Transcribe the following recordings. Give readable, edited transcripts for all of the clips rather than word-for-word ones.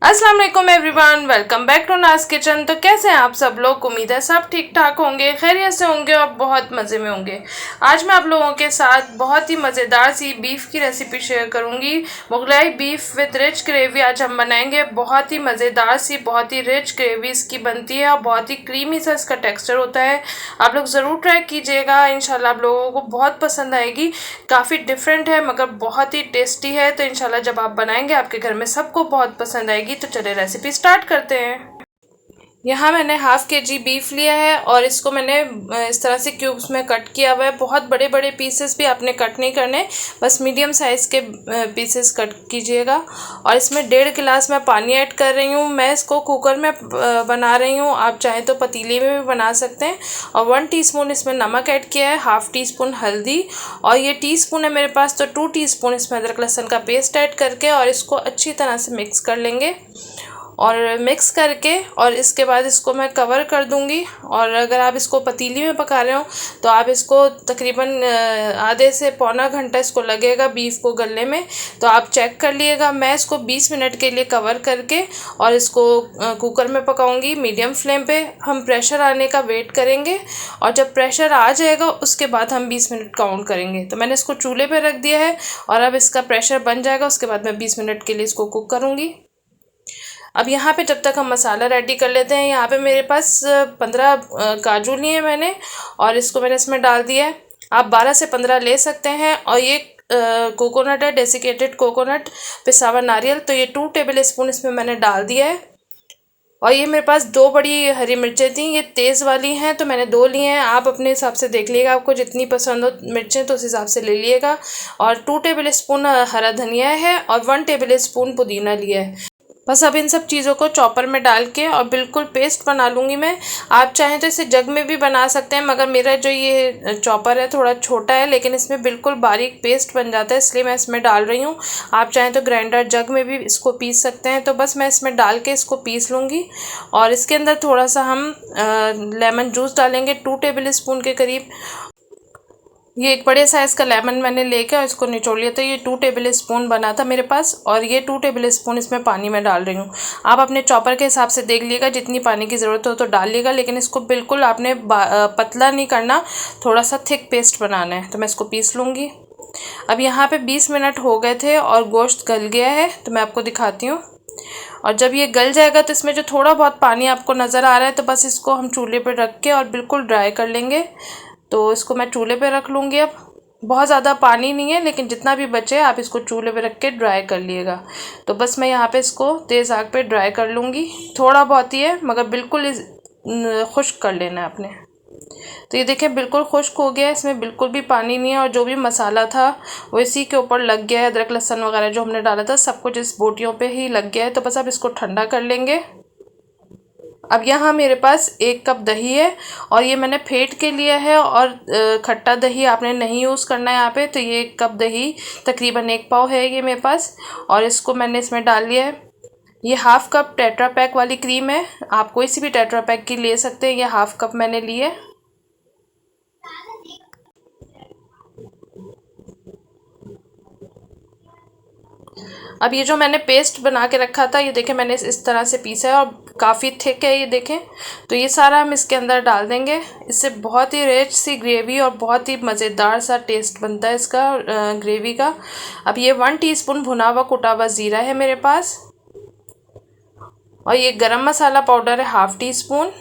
अस्सलाम वालेकुम everyone, welcome back to नाज किचन। तो कैसे हैं आप सब लोग? उम्मीद है सब ठीक ठाक होंगे, खैरियत से होंगे और बहुत मज़े में होंगे। आज मैं आप लोगों के साथ बहुत ही मज़ेदार सी बीफ की रेसिपी शेयर करूंगी। Mughlai beef with rich gravy आज हम बनाएंगे। बहुत ही मज़ेदार सी, बहुत ही रिच ग्रेवी इसकी बनती है और बहुत ही क्रीमी सा इसका टेक्स्चर होता है। आप लोग ज़रूर ट्राई कीजिएगा, इंशाल्लाह आप लोगों को बहुत पसंद आएगी। काफ़ी डिफरेंट है मगर बहुत ही टेस्टी है। तो इंशाल्लाह जब आप बनाएंगे आपके घर में सबको बहुत पसंद आएगी। तो चलिए रेसिपी स्टार्ट करते हैं। यहाँ मैंने हाफ़ केजी बीफ लिया है और इसको मैंने इस तरह से क्यूब्स में कट किया हुआ है। बहुत बड़े बड़े पीसेस भी आपने कट नहीं करने, बस मीडियम साइज़ के पीसेस कट कीजिएगा। और इसमें 1.5 गिलास मैं पानी ऐड कर रही हूँ। मैं इसको कुकर में बना रही हूँ, आप चाहें तो पतीले में भी बना सकते हैं। और 1 टीस्पून इसमें नमक ऐड किया है, हाफ़ टीस्पून हल्दी, और ये टीस्पून है मेरे पास तो 2 टीस्पून इसमें अदरक लहसुन का पेस्ट ऐड करके और इसको अच्छी तरह से मिक्स कर लेंगे। और मिक्स करके और इसके बाद इसको मैं कवर कर दूंगी। और अगर आप इसको पतीली में पका रहे हो तो आप इसको तकरीबन आधे से पौना घंटा इसको लगेगा बीफ को गलने में। तो आप चेक कर लिएगा। मैं इसको 20 मिनट के लिए कवर करके और इसको कुकर में पकाऊंगी मीडियम फ्लेम पे। हम प्रेशर आने का वेट करेंगे और जब प्रेशर आ जाएगा उसके बाद हम 20 मिनट काउंट करेंगे। तो मैंने इसको चूल्हे पे रख दिया है और अब इसका प्रेशर बन जाएगा, उसके बाद मैं 20 मिनट के लिए इसको कुक करूँगी। अब यहाँ पे जब तक हम मसाला रेडी कर लेते हैं, यहाँ पे मेरे पास 15 काजू लिए मैंने और इसको मैंने इसमें डाल दिया है। आप 12 से 15 ले सकते हैं। और ये कोकोनट है, डेसिकेटेड कोकोनट, पिसा नारियल, तो ये 2 टेबल स्पून इसमें मैंने डाल दिया है। और ये मेरे पास 2 बड़ी हरी मिर्चें थी, ये तेज़ वाली हैं तो मैंने 2 ली हैं। आप अपने हिसाब से देख लीजिएगा, आपको जितनी पसंद हो मिर्चें तो उस हिसाब से ले लीजिएगा। और 2 टेबल स्पून हरा धनिया है और 1 टेबल स्पून पुदीना लिया है। बस अब इन सब चीज़ों को चॉपर में डाल के और बिल्कुल पेस्ट बना लूँगी मैं। आप चाहें तो इसे जग में भी बना सकते हैं, मगर मेरा जो ये चॉपर है थोड़ा छोटा है, लेकिन इसमें बिल्कुल बारीक पेस्ट बन जाता है, इसलिए मैं इसमें डाल रही हूँ। आप चाहें तो ग्राइंडर जग में भी इसको पीस सकते हैं। तो बस मैं इसमें डाल के इसको पीस लूँगी। और इसके अंदर थोड़ा सा हम लेमन जूस डालेंगे, 2 टेबल स्पून के करीब। ये एक बड़े साइज़ का लेमन मैंने लेके और इसको निचोड़ लिया। तो ये 2 टेबल स्पून बना था मेरे पास और ये 2 टेबल स्पून इसमें पानी में डाल रही हूँ। आप अपने चॉपर के हिसाब से देख लीजिएगा, जितनी पानी की ज़रूरत हो तो डाल लीजिएगा, लेकिन इसको बिल्कुल आपने पतला नहीं करना, थोड़ा सा थिक पेस्ट बनाना है। तो मैं इसको पीस लूँगी। अब यहाँ पर 20 मिनट हो गए थे और गोश्त गल गया है, तो मैं आपको दिखाती हूँ। और जब ये गल जाएगा तो इसमें जो थोड़ा बहुत पानी आपको नज़र आ रहा है, तो बस इसको हम चूल्हे पर रख के और बिल्कुल ड्राई कर लेंगे। तो इसको मैं चूल्हे पे रख लूँगी। अब बहुत ज़्यादा पानी नहीं है, लेकिन जितना भी बचे आप इसको चूल्हे पे रख के ड्राई कर लिएगा। तो बस मैं यहाँ पे इसको तेज़ आग पे ड्राई कर लूँगी। थोड़ा बहुत ही है मगर बिल्कुल खुश्क कर लेना है आपने। तो ये देखें बिल्कुल खुश्क हो गया है, इसमें बिल्कुल भी पानी नहीं है और जो भी मसाला था वो इसी के ऊपर लग गया है। अदरक लहसुन वगैरह जो हमने डाला था सब कुछ इस बोटियों पे ही लग गया है। तो बस आप इसको ठंडा कर लेंगे। अब यहाँ मेरे पास 1 कप दही है और ये मैंने फेंट के लिया है। और खट्टा दही आपने नहीं यूज़ करना है यहाँ पे। तो ये 1 कप दही तकरीबन 1 पाव है ये मेरे पास और इसको मैंने इसमें डाल लिया है। ये हाफ़ कप टेट्रा पैक वाली क्रीम है, आप कोई सी भी टेट्रा पैक की ले सकते हैं। ये हाफ़ कप मैंने ली है। अब ये जो मैंने पेस्ट बना के रखा था, ये देखें मैंने इस तरह से पीसा है और काफ़ी थिक है ये देखें। तो ये सारा हम इसके अंदर डाल देंगे। इससे बहुत ही रिच सी ग्रेवी और बहुत ही मज़ेदार सा टेस्ट बनता है इसका ग्रेवी का। अब ये 1 टीस्पून भुना हुआ कुटा हुआ ज़ीरा है मेरे पास और ये गरम मसाला पाउडर है हाफ़ टीस्पून।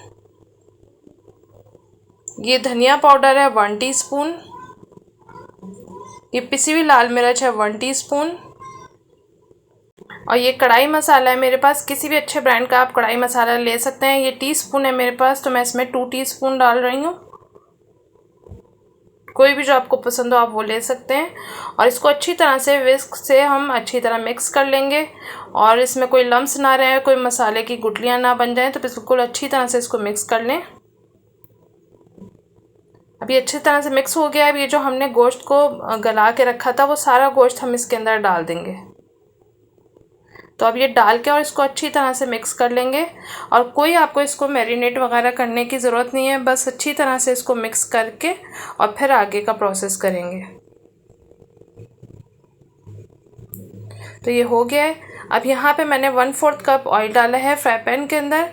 ये धनिया पाउडर है 1 टीस्पून। ये पिसी हुई लाल मिर्च है 1 टीस्पून। और ये कढ़ाई मसाला है मेरे पास, किसी भी अच्छे ब्रांड का आप कढ़ाई मसाला ले सकते हैं। ये टीस्पून है मेरे पास, तो मैं इसमें 2 टीस्पून डाल रही हूँ। कोई भी जो आपको पसंद हो आप वो ले सकते हैं। और इसको अच्छी तरह से विस्क से हम अच्छी तरह मिक्स कर लेंगे और इसमें कोई लम्स ना रहे, कोई मसाले की गुठलियाँ ना बन जाएं। तो बिल्कुल अच्छी तरह से इसको मिक्स कर लें। अब ये अच्छी तरह से मिक्स हो गया है। अब ये जो हमने गोश्त को गला के रखा था वो सारा गोश्त हम इसके अंदर डाल देंगे। तो अब ये डाल के और इसको अच्छी तरह से मिक्स कर लेंगे। और कोई आपको इसको मैरिनेट वगैरह करने की ज़रूरत नहीं है, बस अच्छी तरह से इसको मिक्स करके और फिर आगे का प्रोसेस करेंगे। तो ये हो गया है। अब यहाँ पे मैंने 1/4 कप ऑयल डाला है फ्राई पैन के अंदर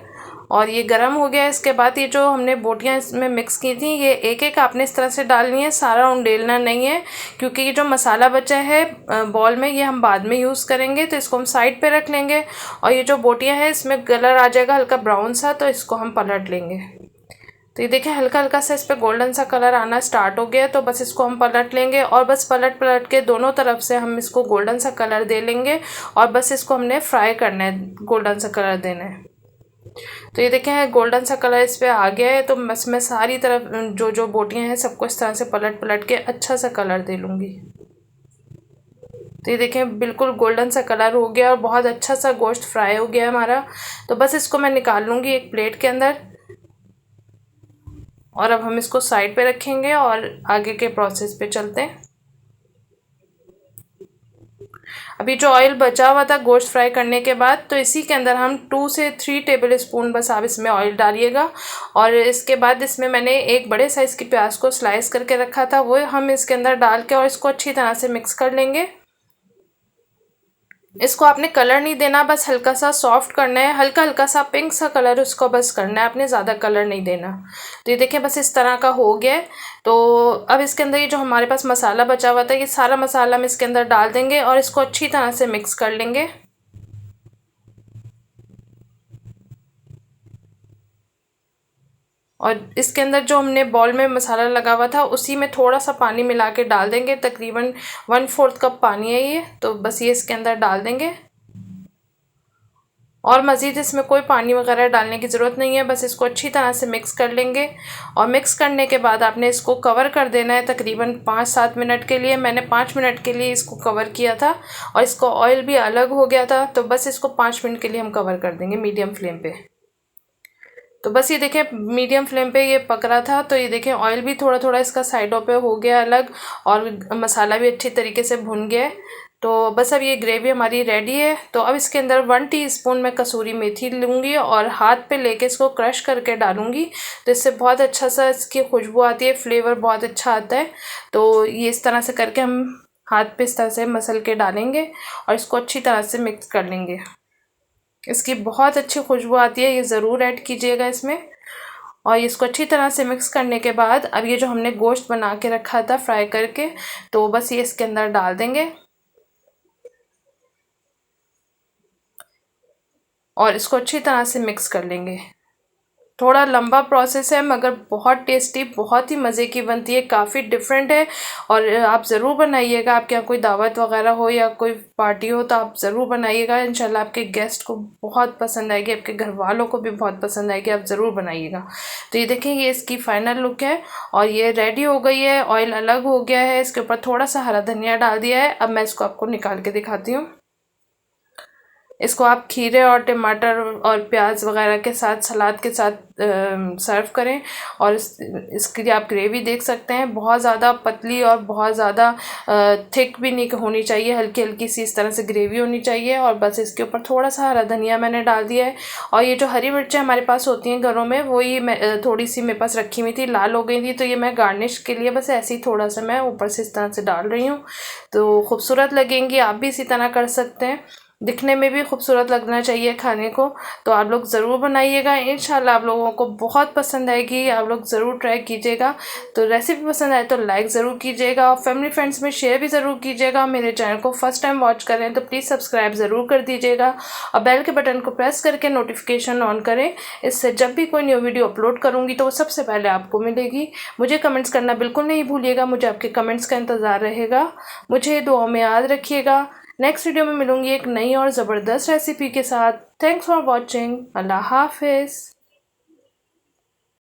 और ये गर्म हो गया है। इसके बाद ये जो हमने बोटियाँ इसमें मिक्स की थी ये एक एक आपने इस तरह से डालनी है, सारा उंडेलना नहीं है, क्योंकि ये जो मसाला बचा है बॉल में ये हम बाद में यूज़ करेंगे, तो इसको हम साइड पे रख लेंगे। और ये जो बोटियाँ हैं इसमें कलर आ जाएगा हल्का ब्राउन सा, तो इसको हम पलट लेंगे। तो ये देखिए हल्का हल्का सा इस पर गोल्डन सा कलर आना स्टार्ट हो गया है, तो बस इसको हम पलट लेंगे और बस पलट पलट के दोनों तरफ से हम इसको गोल्डन सा कलर दे लेंगे और बस इसको हमने फ्राई करना है, गोल्डन सा कलर देना है। तो ये देखें गोल्डन सा कलर इस पर आ गया है, तो बस मैं सारी तरफ जो जो बोटियाँ हैं सबको इस तरह से पलट पलट के अच्छा सा कलर दे लूँगी। तो ये देखें बिल्कुल गोल्डन सा कलर हो गया और बहुत अच्छा सा गोश्त फ्राई हो गया है हमारा। तो बस इसको मैं निकाल लूँगी एक प्लेट के अंदर और अब हम इसको साइड पे रखेंगे और आगे के प्रोसेस पे चलते हैं। अभी जो ऑयल बचा हुआ था गोश्त फ्राई करने के बाद, तो इसी के अंदर हम 2 से 3 टेबल स्पून बस आप इसमें ऑयल डालिएगा। और इसके बाद इसमें मैंने एक बड़े साइज़ की प्याज को स्लाइस करके रखा था, वो हम इसके अंदर डाल के और इसको अच्छी तरह से मिक्स कर लेंगे। इसको आपने कलर नहीं देना, बस हल्का सा सॉफ्ट करना है, हल्का हल्का सा पिंक सा कलर उसको बस करना है, आपने ज़्यादा कलर नहीं देना। तो ये देखिए बस इस तरह का हो गया है। तो अब इसके अंदर ये जो हमारे पास मसाला बचा हुआ था ये सारा मसाला हम इसके अंदर डाल देंगे और इसको अच्छी तरह से मिक्स कर लेंगे। और इसके अंदर जो हमने बॉल में मसाला लगा हुआ था उसी में थोड़ा सा पानी मिला के डाल देंगे, तकरीबन 1/4 कप पानी है ये, तो बस ये इसके अंदर डाल देंगे। और मज़ीद इसमें कोई पानी वगैरह डालने की ज़रूरत नहीं है, बस इसको अच्छी तरह से मिक्स कर लेंगे। और मिक्स करने के बाद आपने इसको कवर कर देना है तकरीबन 5-7 मिनट के लिए। मैंने 5 मिनट के लिए इसको कवर किया था और इसको ऑयल भी अलग हो गया था, तो बस इसको 5 मिनट के लिए हम कवर कर देंगे मीडियम फ्लेम पे। तो बस ये देखें मीडियम फ्लेम पे ये पक रहा था, तो ये देखें ऑयल भी थोड़ा थोड़ा इसका साइडों पे हो गया अलग और मसाला भी अच्छी तरीके से भुन गया है। तो बस अब ये ग्रेवी हमारी रेडी है। तो अब इसके अंदर 1 टीस्पून मैं कसूरी मेथी लूँगी और हाथ पे लेके इसको क्रश करके डालूँगी, तो इससे बहुत अच्छा सा इसकी खुशबू आती है, फ्लेवर बहुत अच्छा आता है। तो ये इस तरह से करके हम हाथ पे इस तरह से मसल के डालेंगे और इसको अच्छी तरह से मिक्स कर लेंगे। इसकी बहुत अच्छी खुशबू आती है, ये ज़रूर ऐड कीजिएगा इसमें। और इसको अच्छी तरह से मिक्स करने के बाद अब ये जो हमने गोश्त बना के रखा था फ्राई करके, तो बस ये इसके अंदर डाल देंगे और इसको अच्छी तरह से मिक्स कर लेंगे। थोड़ा लंबा प्रोसेस है मगर बहुत टेस्टी, बहुत ही मज़े की बनती है, काफ़ी डिफरेंट है। और आप ज़रूर बनाइएगा, आपके यहाँ कोई दावत वगैरह हो या कोई पार्टी हो तो आप ज़रूर बनाइएगा, इंशाल्लाह आपके गेस्ट को बहुत पसंद आएगी, आपके घर वालों को भी बहुत पसंद आएगी, आप ज़रूर बनाइएगा। तो ये देखें ये इसकी फ़ाइनल लुक है और ये रेडी हो गई है, ऑयल अलग हो गया है, इसके ऊपर थोड़ा सा हरा धनिया डाल दिया है। अब मैं इसको आपको निकाल के दिखाती हूँ। इसको आप खीरे और टमाटर और प्याज वगैरह के साथ, सलाद के साथ सर्व करें। और इसकी आप ग्रेवी देख सकते हैं, बहुत ज़्यादा पतली और बहुत ज़्यादा थिक भी नहीं होनी चाहिए, हल्की हल्की सी इस तरह से ग्रेवी होनी चाहिए। और बस इसके ऊपर थोड़ा सा हरा धनिया मैंने डाल दिया है। और ये जो हरी मिर्चें हमारे पास होती हैं घरों में, वही मैं थोड़ी सी मेरे पास रखी हुई थी, लाल हो गई थी, तो ये मैं गार्निश के लिए बस ऐसे ही थोड़ा सा मैं ऊपर से इस तरह से डाल रही हूँ, तो खूबसूरत लगेंगी। आप भी इसी तरह कर सकते हैं, दिखने में भी खूबसूरत लगना चाहिए खाने को। तो आप लोग ज़रूर बनाइएगा, इंशाल्लाह आप लोगों को बहुत पसंद आएगी, आप लोग ज़रूर ट्राई कीजिएगा। तो रेसिपी पसंद आए तो लाइक ज़रूर कीजिएगा और फैमिली फ्रेंड्स में शेयर भी ज़रूर कीजिएगा। मेरे चैनल को फर्स्ट टाइम वॉच कर रहे हैं तो प्लीज़ सब्सक्राइब ज़रूर कर दीजिएगा और बेल के बटन को प्रेस करके नोटिफिकेशन ऑन करें, इससे जब भी कोई न्यू वीडियो अपलोड करूँगी तो वो सबसे पहले आपको मिलेगी। मुझे कमेंट्स करना बिल्कुल नहीं भूलिएगा, मुझे आपके कमेंट्स का इंतज़ार रहेगा। मुझे दुआ में याद रखिएगा। नेक्स्ट वीडियो में मिलूंगी एक नई और ज़बरदस्त रेसिपी के साथ। Thanks for watching. अल्लाह हाफिज़।